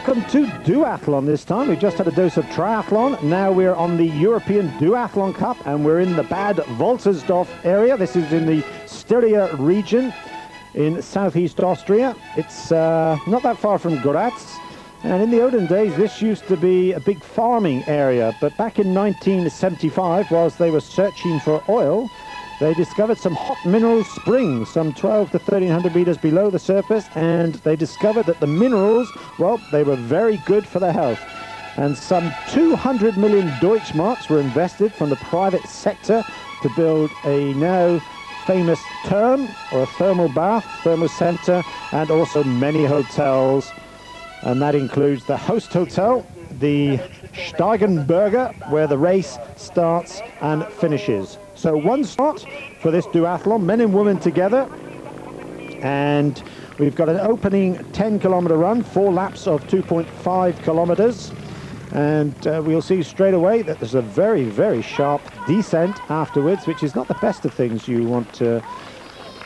Welcome to duathlon this time. We just had a dose of triathlon. Now we're on the European Duathlon Cup and we're in the Bad Waltersdorf area. This is in the Styria region in southeast Austria. It's not that far from Graz. And in the olden days, this used to be a big farming area. But back in 1975, whilst they were searching for oil, they discovered some hot mineral springs, some 12 to 1300 meters below the surface, and they discovered that the minerals, well, they were very good for the health. And some 200 million Deutschmarks were invested from the private sector to build a now famous therm, or a thermal bath, thermal center, and also many hotels. And that includes the host hotel, the Steigenberger, where the race starts and finishes. So one start for this duathlon, men and women together, and we've got an opening 10-kilometer run, 4 laps of 2.5 kilometers, and we'll see straight away that there's a very, very sharp descent afterwards, which is not the best of things you want to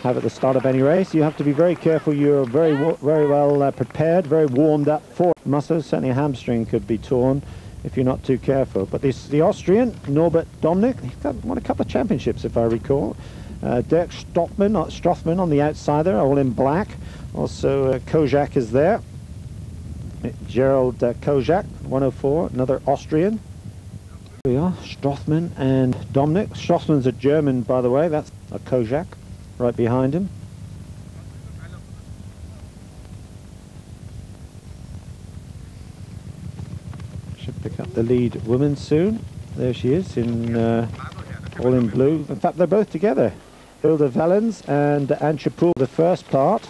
have at the start of any race. You have to be very careful. You're very well prepared, very warmed up for muscles. Certainly a hamstring could be torn if you're not too careful. But this, the Austrian, Norbert Domnick, he's won a couple of championships if I recall. Dirk Strothmann on the outside there, all in black. Also Kozak is there. Gerald Kozak, 104, another Austrian. Here we are, Strothmann and Domnick. Strothmann's a German, by the way. That's a Kozak right behind him. Should pick up the lead woman soon. There she is, in all in blue. In fact, they're both together. Hilda Wellens and Antje Poel. The first part,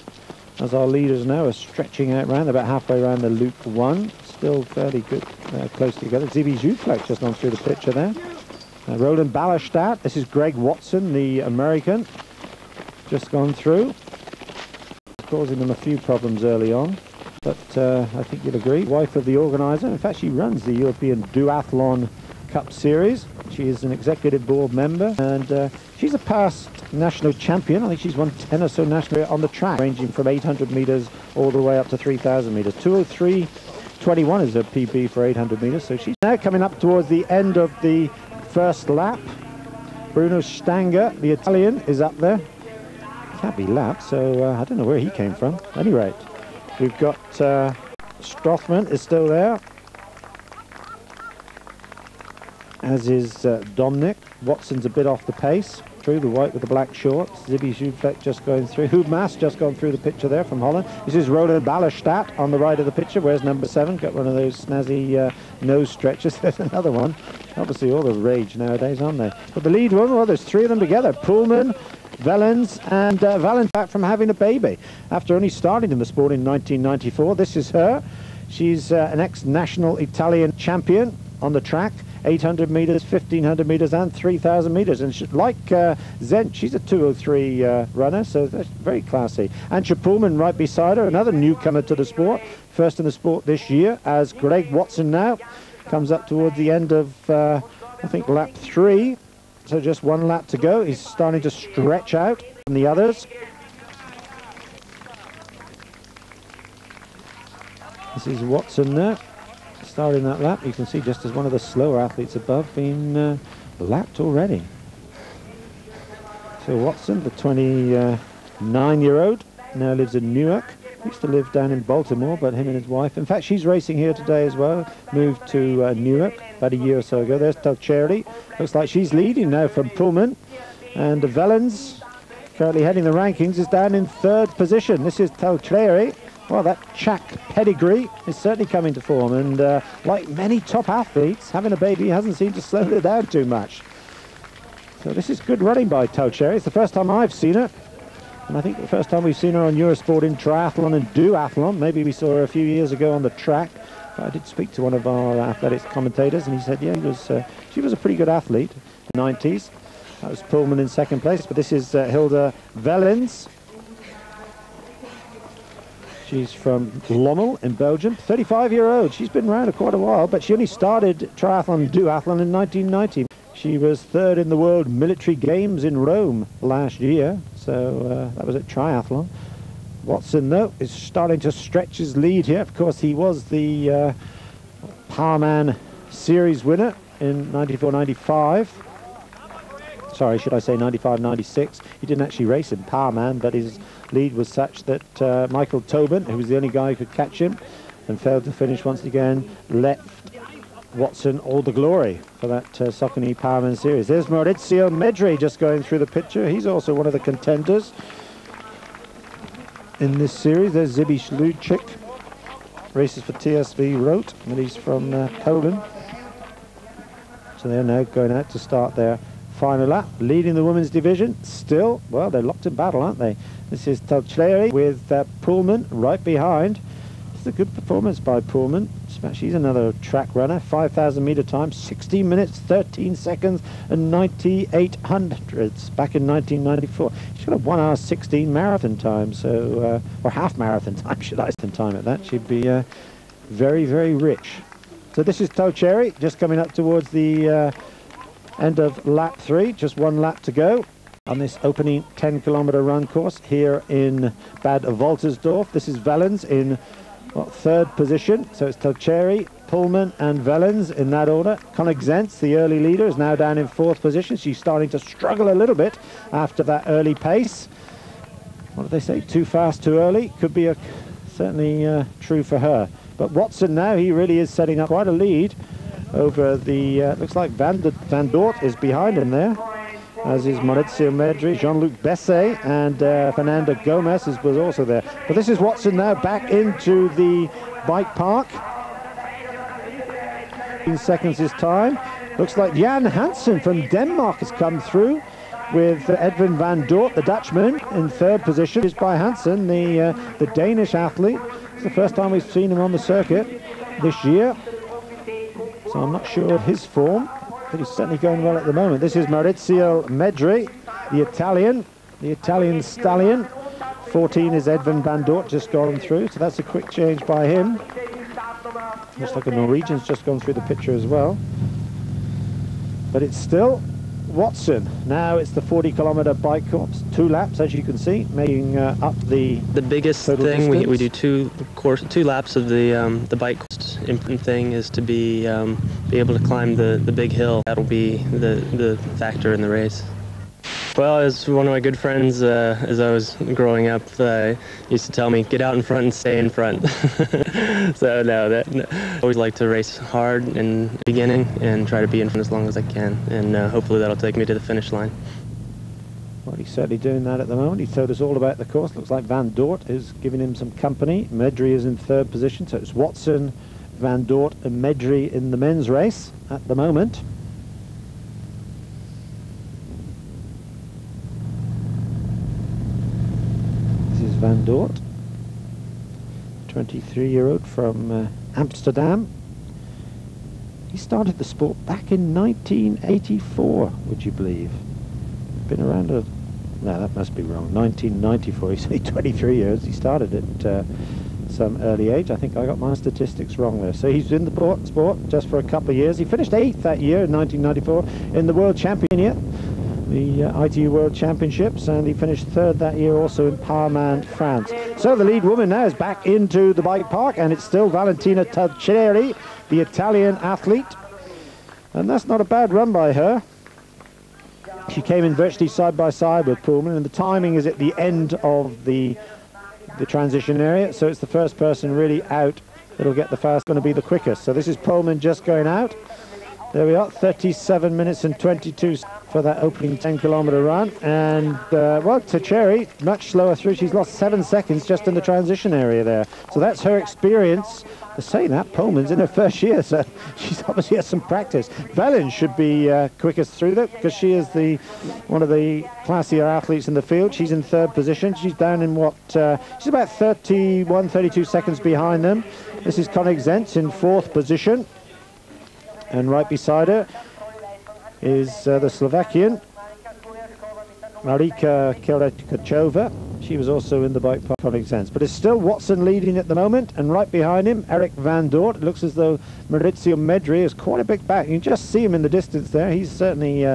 as our leaders now are stretching out round, about halfway around the loop one. Still fairly good, close together. Zibi Zufleck just on through the picture there. Roland Ballerstadt. This is Greg Watson, the American, just gone through, causing them a few problems early on. But I think you'll agree, wife of the organizer. In fact, she runs the European Duathlon Cup Series. She is an executive board member, and she's a past national champion. I think she's won 10 or so national on the track, ranging from 800 meters all the way up to 3,000 meters. 2:03.21 is her PB for 800 meters. So she's now coming up towards the end of the first lap. Bruno Stanger, the Italian, is up there. Can't be lapped, so I don't know where he came from. At any rate, we've got Strothmann is still there, as is Domnick. Watson's a bit off the pace. Through the white with the black shorts. Zibi Zufleck just going through. Hoobmas just gone through the picture there from Holland. This is Roland Ballerstadt on the right of the picture. Where's number 7? Got one of those snazzy nose stretches. There's another one. Obviously all the rage nowadays, aren't they? But the lead one, well, there's 3 of them together. Poelman, Wellens and Valentine from having a baby. After only starting in the sport in 1994, this is her. She's an ex-national Italian champion on the track. 800 meters, 1500 meters and 3000 meters, and like Zent, she's a 2:03 runner, so that's very classy. Antje Poelman right beside her, another newcomer to the sport, first in the sport this year, as Greg Watson now comes up towards the end of I think lap 3, so just 1 lap to go. He's starting to stretch out from the others. This is Watson there, starting that lap. You can see just as one of the slower athletes above being lapped already. So Watson, the 29-year-old, now lives in Newark. Used to live down in Baltimore, but him and his wife, in fact, she's racing here today as well. Moved to Newark about a year or so ago. There's Talcheri. Looks like she's leading now from Poelman. And Wellens, currently heading the rankings, is down in 3rd position. This is Talcheri. Well, that Czech pedigree is certainly coming to form, and like many top athletes, having a baby hasn't seemed to slow her down too much. So this is good running by Talcheri. It's the first time I've seen her, and I think the first time we've seen her on Eurosport in triathlon and duathlon. Maybe we saw her a few years ago on the track. But I did speak to one of our athletics commentators, and he said, yeah, she was a pretty good athlete in the 90s. That was Poelman in 2nd place, but this is Hilda Wellens. She's from Lommel in Belgium, 35-year-old. She's been around quite a while, but she only started triathlon and duathlon in 1990. She was 3rd in the World Military Games in Rome last year, so that was at triathlon. Watson, though, is starting to stretch his lead here. Of course, he was the Powerman Series winner in 94-95. Sorry, should I say 95-96? He didn't actually race in Powerman, but his lead was such that Michael Tobin, who was the only guy who could catch him and failed to finish once again, left Watson all the glory for that Saucony Powerman Series. There's Maurizio Medri just going through the picture. He's also one of the contenders in this series. There's Zibi Śludczyk, races for TSV Roth, and he's from Poland. So they're now going out to start their final lap, leading the women's division. Still, well, they're locked in battle, aren't they? This is Talchleri with Pullman right behind. It's a good performance by Pullman. She's another track runner. 5,000 meter time, 16 minutes, 13 seconds, and 98 hundredths back in 1994. She's got a 1 hour 16 marathon time, so or half marathon time, should I say, time at that. She'd be very, very rich. So this is Talcheri just coming up towards the end of lap 3. Just one lap to go on this opening 10-kilometer run course here in Bad Waltersdorf. This is Wellens in third position. So it's Talcheri, Pullman and Wellens in that order. Koenigsegg, the early leader, is now down in fourth position. She's starting to struggle a little bit after that early pace. What do they say? Too fast, too early. Could be certainly true for her. But Watson now, he really is setting up quite a lead over the, looks like Van Dort is behind him there, as is Maurizio Medri, Jean-Luc Besset, and Fernando Gomez was also there. But this is Watson now back into the bike park. 15 seconds is time. Looks like Jan Hansen from Denmark has come through with Edwin Van Dort, the Dutchman, in third position. Is by Hansen, the Danish athlete. It's the first time we've seen him on the circuit this year. So I'm not sure of his form, but he's certainly going well at the moment. This is Maurizio Medri, the Italian stallion. 14 is Edwin Van Dort, just gone through, so that's a quick change by him. Looks like a Norwegian's just gone through the picture as well. But it's still Watson. Now it's the 40-kilometer bike course, 2 laps, as you can see, making up the biggest thing. We do two laps of the bike course. Important thing is to be able to climb the big hill. That'll be the factor in the race. Well, as one of my good friends, as I was growing up, used to tell me, get out in front and stay in front. So no, I always like to race hard in the beginning and try to be in front as long as I can, and hopefully that'll take me to the finish line. Well, he's certainly doing that at the moment. He told us all about the course. Looks like Van Dort is giving him some company. Medri is in third position, so it's Watson, Van Dort and Medri in the men's race at the moment. Van Dort, 23-year-old from Amsterdam. He started the sport back in 1984, would you believe? Been around no, that must be wrong, 1994. He's only 23 years. He started at some early age. I think I got my statistics wrong there. So he's in the sport just for a couple of years. He finished 8th that year in 1994 in the World Championship, the ITU World Championships, and he finished 3rd that year also in Powerman, France. So the lead woman now is back into the bike park, and it's still Valentina Talcheri, the Italian athlete. And that's not a bad run by her. She came in virtually side by side with Pullman, and the timing is at the end of the transition area, so it's the first person really out that'll get the fast, going to be the quickest. So this is Pullman just going out. There we are, 37 minutes and 22 for that opening 10-kilometer run. And, well, Talcheri, much slower through. She's lost 7 seconds just in the transition area there. So that's her experience. To say that, Pullman's in her first year, so she's obviously has some practice. Wellens should be quickest through that, because she is one of the classier athletes in the field. She's in 3rd position. She's down in she's about 31, 32 seconds behind them. This is Koenigsegg in 4th position. And right beside her is the Slovakian, Marika Kirakachova. She's she was also in the bike park running sense. But it's still Watson leading at the moment, and right behind him, Eric Van Dort. It looks as though Maurizio Medri is quite a bit back. You can just see him in the distance there. He's certainly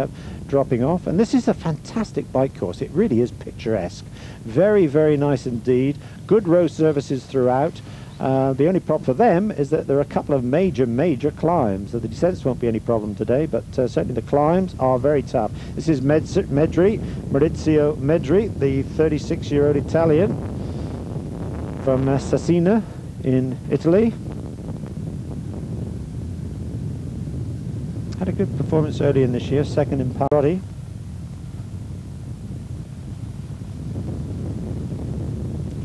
dropping off. And this is a fantastic bike course. It really is picturesque. Very, very nice indeed. Good road surfaces throughout. The only problem for them is that there are a couple of major climbs. So the descents won't be any problem today, but certainly the climbs are very tough. This is Maurizio Medri, the 36-year-old Italian from Cesena in Italy. Had a good performance early in this year, second in Parodi.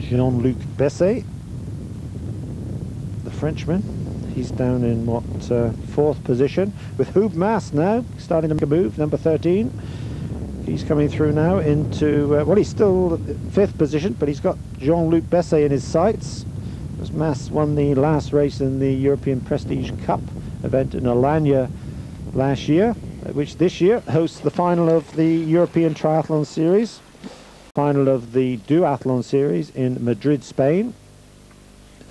Jean-Luc Besset, the Frenchman, he's down in what, fourth position, with Hub Mas now starting to make a move, number 13. He's coming through now into, well, he's still fifth position, but he's got Jean-Luc Besset in his sights. As Mas won the last race in the European Prestige Cup event in Alanya last year, which this year hosts the final of the European Triathlon Series, final of the Duathlon Series in Madrid, Spain.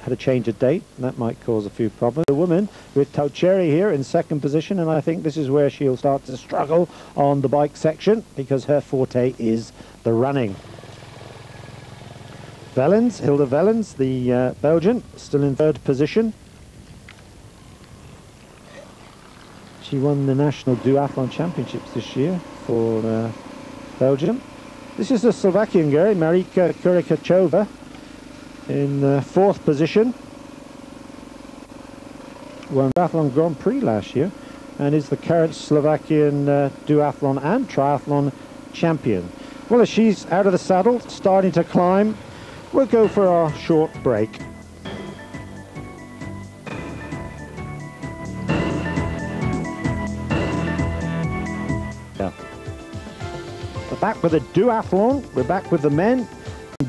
Had a change of date, and that might cause a few problems. The woman with Taucheri here in second position, and I think this is where she'll start to struggle on the bike section, because her forte is the running. Velens, Hilde Velens, the Belgian, still in third position. She won the National Duathlon Championships this year for Belgium. This is the Slovakian girl, Marika Kurikachova, in fourth position. Won Duathlon Grand Prix last year and is the current Slovakian duathlon and triathlon champion. Well, as she's out of the saddle, starting to climb, we'll go for our short break. We're back with the duathlon. We're back with the men.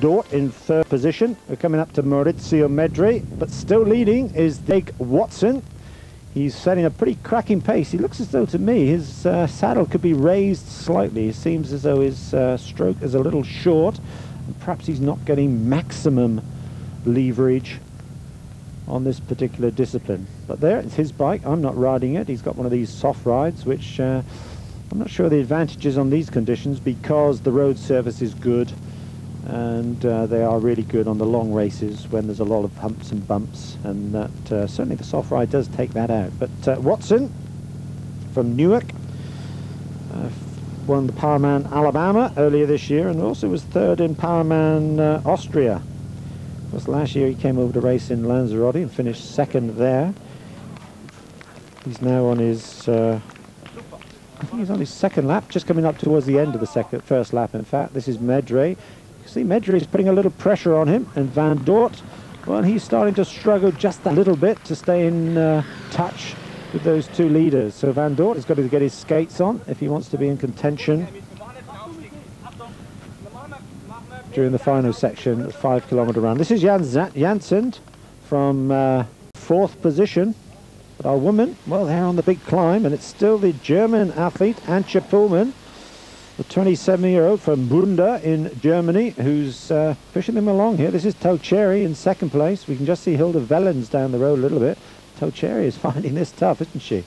Dort in third position. We're coming up to Maurizio Medri, but still leading is Dave Watson. He's setting a pretty cracking pace. He looks as though, to me, his saddle could be raised slightly. It seems as though his stroke is a little short, and perhaps he's not getting maximum leverage on this particular discipline. But there, it's his bike. I'm not riding it. He's got one of these soft rides, which I'm not sure the advantages on these conditions, because the road surface is good, and they are really good on the long races when there's a lot of humps and bumps, and that certainly the soft ride does take that out. But Watson from Newark won the Powerman Alabama earlier this year, and also was third in Powerman Austria. Of course, last year he came over to race in Lanzarote and finished second there. He's now on his I think he's on his second lap, just coming up towards the end of the first lap. In fact, this is Medri. You see Medri is putting a little pressure on him, and Van Dort, well, he's starting to struggle just a little bit to stay in touch with those two leaders. So Van Dort has got to get his skates on if he wants to be in contention during the final section, the 5 kilometer run. This is Janssen from fourth position. But our woman, well, they're on the big climb, and it's still the German athlete, Antje Pullman, the 27-year-old from Bunda in Germany, who's pushing them along here. This is Taucheri in second place. We can just see Hilde Velens down the road a little bit. Taucheri is finding this tough, isn't she?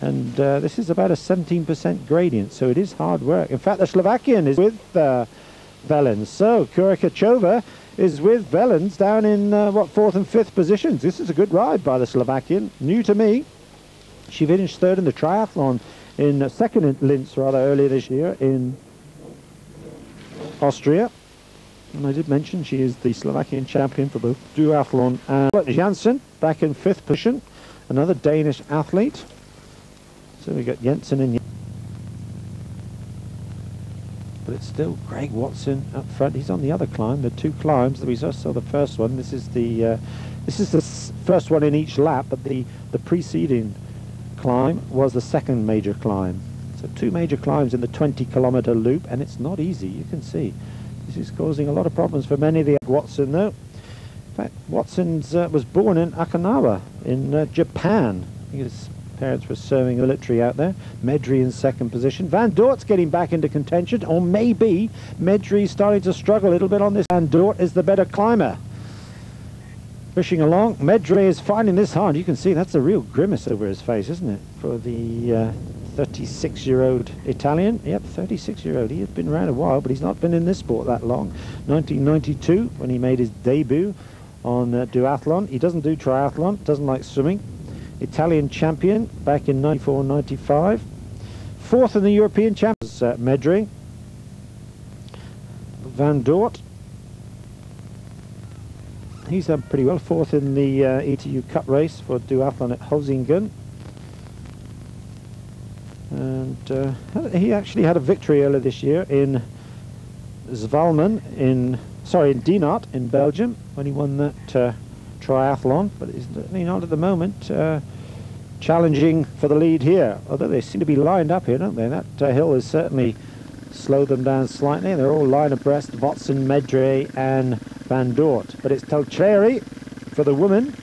And this is about a 17% gradient, so it is hard work. In fact, the Slovakian is with Velens. So Kurikachova is with Velens down in what, fourth and fifth positions. This is a good ride by the Slovakian, new to me. She finished third in the triathlon, in second in Linz rather, earlier this year in Austria. And I did mention she is the Slovakian champion for both duathlon and Janssen back in fifth position, another Danish athlete. So we got Jensen and but it's still Greg Watson up front. He's on the other climb. The two climbs that we just saw, the first one. This is the first one in each lap, but the preceding climb was the second major climb. So two major climbs in the 20-kilometer loop, and it's not easy. You can see this is causing a lot of problems for many of the Watson, though. In fact, Watson was born in Okinawa in Japan. I think it's Parents were serving military out there. Medri in second position. Van Dort's getting back into contention, or maybe Medri's starting to struggle a little bit on this. Van Dort is the better climber. Pushing along. Medri is finding this hard. You can see that's a real grimace over his face, isn't it? For the 36-year-old Italian. Yep, 36-year-old. He has been around a while, but he's not been in this sport that long. 1992, when he made his debut on duathlon. He doesn't do triathlon, doesn't like swimming. Italian champion back in 94-95. Fourth in the European Champions, Medri. Van Dort. He's done pretty well. Fourth in the ETU Cup race for duathlon at Hosingen. And he actually had a victory earlier this year in Zvalmen, in Dinant in Belgium, when he won that triathlon, but he's not at the moment challenging for the lead here, although they seem to be lined up here, don't they? That hill has certainly slowed them down slightly. They're all line abreast, Watson, Medri and Van Dort, but it's Tolcheri for the woman.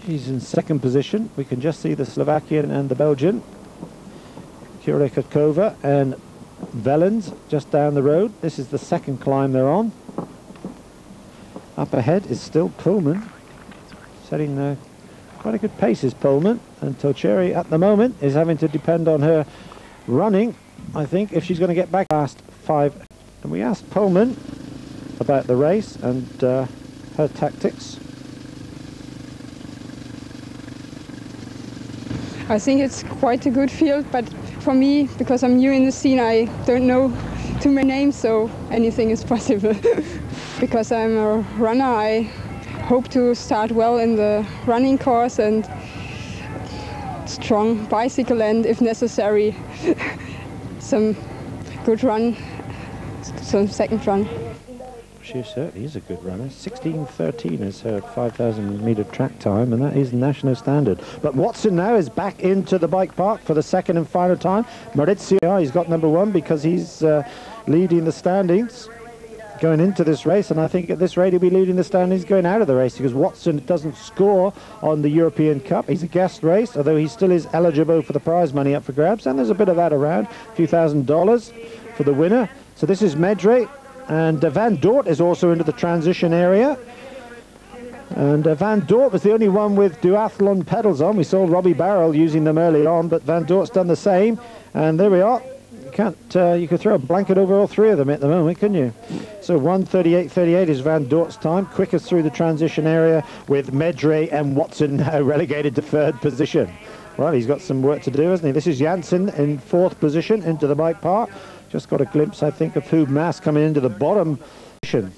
She's in second position. We can just see the Slovakian and the Belgian, Kurekakova and Velens just down the road. This is the second climb they're on. Up ahead is still Pullman, setting quite a good pace is Pullman, and Tolcheri at the moment is having to depend on her running, I think, if she's going to get back past 5. And we asked Pullman about the race and her tactics. I think it's quite a good field, but for me, because I'm new in the scene, I don't know too many names, so anything is possible. Because I'm a runner, I hope to start well in the running course and strong bicycle, and if necessary, some good run, some second run. She certainly is a good runner. 16:13 is her 5,000-metre track time, and that is national standard. But Watson now is back into the bike park for the second and final time. Maurizio, he's got number one because he's leading the standings going into this race, and I think at this rate he'll be leading the standings going out of the race, because Watson doesn't score on the European Cup. He's a guest race, although he still is eligible for the prize money up for grabs, and there's a bit of that around, a few $1,000 for the winner. So this is Medri. And Van Dort is also into the transition area. And Van Dort was the only one with duathlon pedals on. We saw Robbie Barrel using them early on, but Van Dort's done the same. And there we are. You could throw a blanket over all three of them at the moment, couldn't you? So 1:38.38 is Van Dort's time, quickest through the transition area, with Medri and Watson now relegated to third position. Well, he's got some work to do, hasn't he? This is Janssen in fourth position into the bike park. Just got a glimpse, I think, of Hugh Mass coming into the bottom position.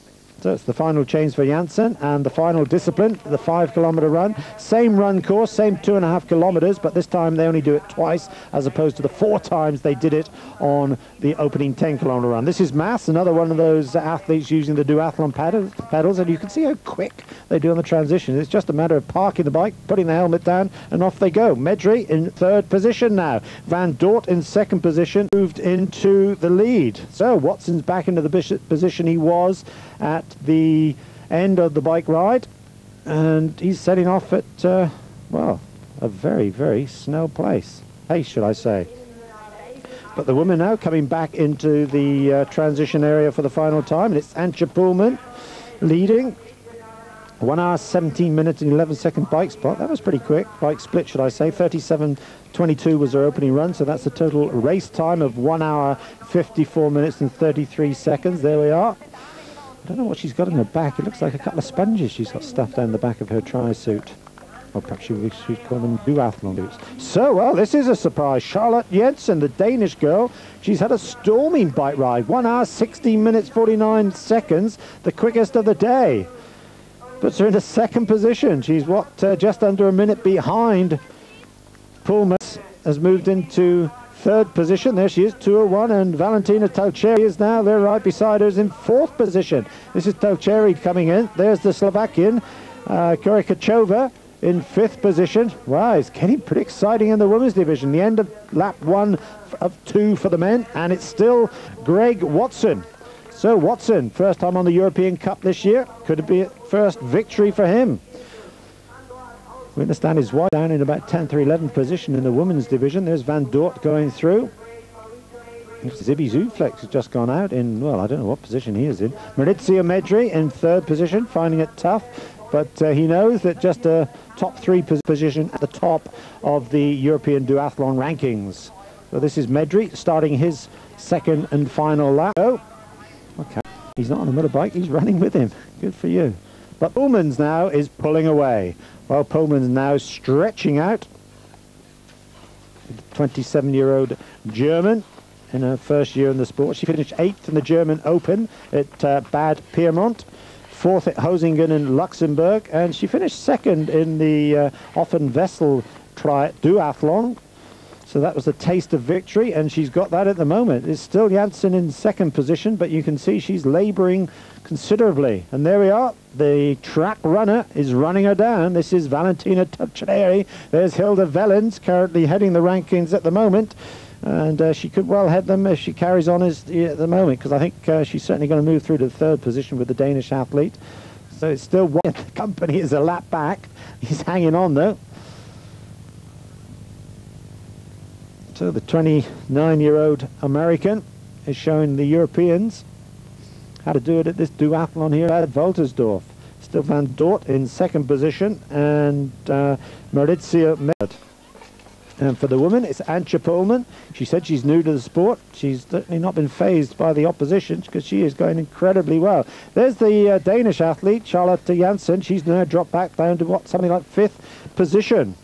So it's the final change for Janssen, and the final discipline, the 5-kilometre run. Same run course, same 2.5 kilometres, but this time they only do it twice as opposed to the 4 times they did it on the opening 10-kilometre run. This is Mass, another one of those athletes using the duathlon pedals, and you can see how quick they do on the transition. It's just a matter of parking the bike, putting the helmet down, and off they go. Medri in third position now. Van Dort in second position, moved into the lead. So Watson's back into the position he was at the end of the bike ride, and he's setting off at well, a very, very snail pace, should I say. But the women now coming back into the transition area for the final time, and it's Antje Poelman leading. 1 hour 17 minutes and 11 second bike spot. That was pretty quick. Bike split, should I say. 37:22 was her opening run, so that's a total race time of 1 hour 54 minutes and 33 seconds. There we are. I don't know what she's got in her back. It looks like a couple of sponges she's got stuffed down the back of her tri-suit. Or perhaps she'd call them duathlon boots. So, well, this is a surprise. Charlotte Jensen, the Danish girl, she's had a storming bike ride. 1 hour 16 minutes 49 seconds, the quickest of the day. Puts her in a second position. She's just under a minute behind. Pullman has moved into third position. There she is, 2:01, and Valentina Tolcheri is now there right beside her, is in fourth position. This is Tolcheri coming in. There's the Slovakian, Kurekakova, in fifth position. Wow, it's getting pretty exciting in the women's division. The end of lap 1 of 2 for the men, and it's still Greg Watson. So Watson, first time on the European Cup this year. Could it be a first victory for him? We understand he's wide down in about 10th or 11th position in the women's division. There's Van Dort going through. Zibby Zuflex has just gone out in, well, I don't know what position he is in. Maurizio Medri in 3rd position, finding it tough. But he knows that just a top 3 position at the top of the European Duathlon rankings. So this is Medri starting his 2nd and final lap. Oh, okay. He's not on a motorbike, he's running with him. Good for you. But Pullmans now is pulling away. Well, Pullman's now stretching out. 27-year-old German in her first year in the sport. She finished 8th in the German Open at Bad Pyrmont, 4th at Hosingen in Luxembourg, and she finished 2nd in the Offen-Wessel Duathlon. So that was a taste of victory, and she's got that at the moment. It's still Janssen in 2nd position, but you can see she's labouring considerably. And there we are. The track runner is running her down. This is Valentina Toccieri. There's Hilda Vellens, currently heading the rankings at the moment. And she could well head them if she carries on at the moment, because I think she's certainly going to move through to the 3rd position with the Danish athlete. So it's still one. The company is a lap back. He's hanging on, though. So the 29-year-old American is showing the Europeans how to do it at this duathlon here at Waltersdorf. Still Van Dort in 2nd position, and Maurizio Medri. And for the woman, it's Antje Pullman. She said she's new to the sport. She's certainly not been phased by the opposition because she is going incredibly well. There's the Danish athlete, Charlotte Janssen. She's now dropped back down to what, something like 5th position.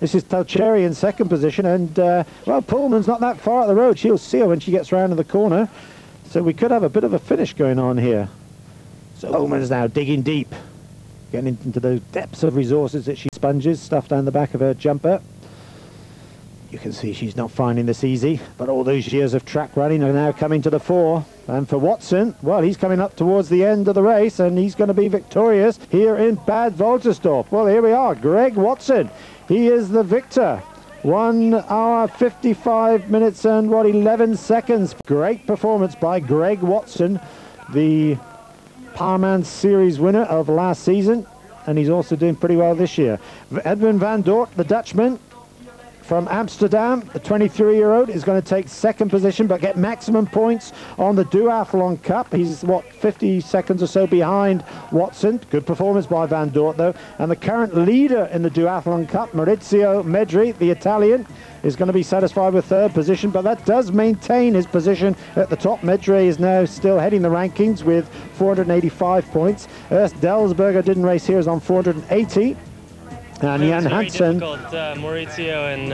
This is Toccieri in 2nd position, and well, Pullman's not that far up the road. She'll see her when she gets round in the corner. So we could have a bit of a finish going on here. So Pullman's now digging deep, getting into those depths of resources that she sponges, stuff down the back of her jumper. You can see she's not finding this easy, but all those years of track running are now coming to the fore. And for Watson, well, he's coming up towards the end of the race, and he's going to be victorious here in Bad Waltersdorf. Well, here we are, Greg Watson. He is the victor. 1 hour, 55 minutes and, 11 seconds. Great performance by Greg Watson, the Powerman Series winner of last season, and he's also doing pretty well this year. Edwin van Dort, the Dutchman from Amsterdam, the 23-year-old, is going to take 2nd position but get maximum points on the Duathlon Cup. He's, what, 50 seconds or so behind Watson. Good performance by Van Dort, though. And the current leader in the Duathlon Cup, Maurizio Medri, the Italian, is going to be satisfied with 3rd position, but that does maintain his position at the top. Medri is now still heading the rankings with 485 points. Ernst Delsberger didn't race here, is on 480. And Jan Hansen. Maurizio and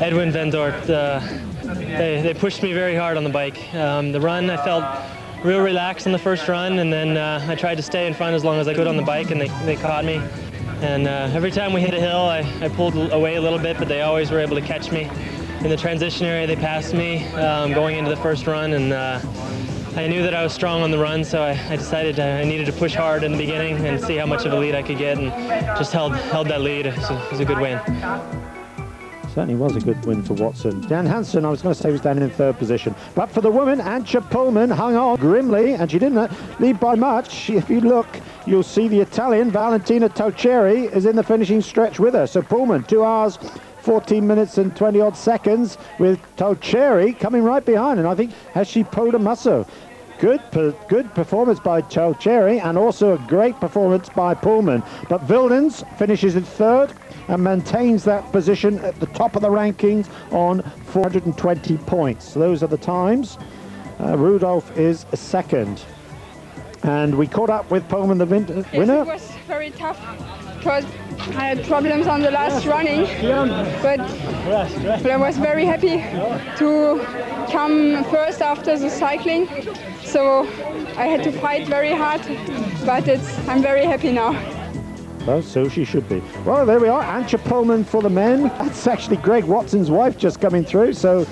Edwin van Dort, they pushed me very hard on the bike. The run, I felt real relaxed on the first run, and then I tried to stay in front as long as I could on the bike, and they caught me. And every time we hit a hill, I pulled away a little bit, but they always were able to catch me. In the transition area, they passed me going into the first run, and I knew that I was strong on the run, so I decided I needed to push hard in the beginning and see how much of a lead I could get, and just held that lead. It was a good win. Certainly was a good win for Watson. Jan Hansen, I was going to say, was down in 3rd position. But for the woman, Antje Pullman hung on grimly, and she didn't lead by much. If you look, you'll see the Italian, Valentina Toccieri, is in the finishing stretch with her. So Pullman, 2 hours, 14 minutes and 20-odd seconds, with Toccieri coming right behind. And I think, has she pulled a muscle? Good performance by Toccieri, and also a great performance by Pullman. But Wildens finishes in 3rd and maintains that position at the top of the rankings on 420 points. So those are the times. Rudolph is 2nd. And we caught up with Pullman, the winner. Yes, it was very tough because I had problems on the last running, but I was very happy to come first after the cycling. So I had to fight very hard, but I'm very happy now. Well, so she should be. Well, there we are, Antje Pullman for the men. That's actually Greg Watson's wife just coming through, so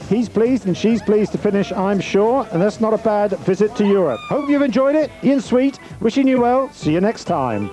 he's pleased and she's pleased to finish, I'm sure, and that's not a bad visit to Europe. Hope you've enjoyed it. Ian Sweet, wishing you well. See you next time.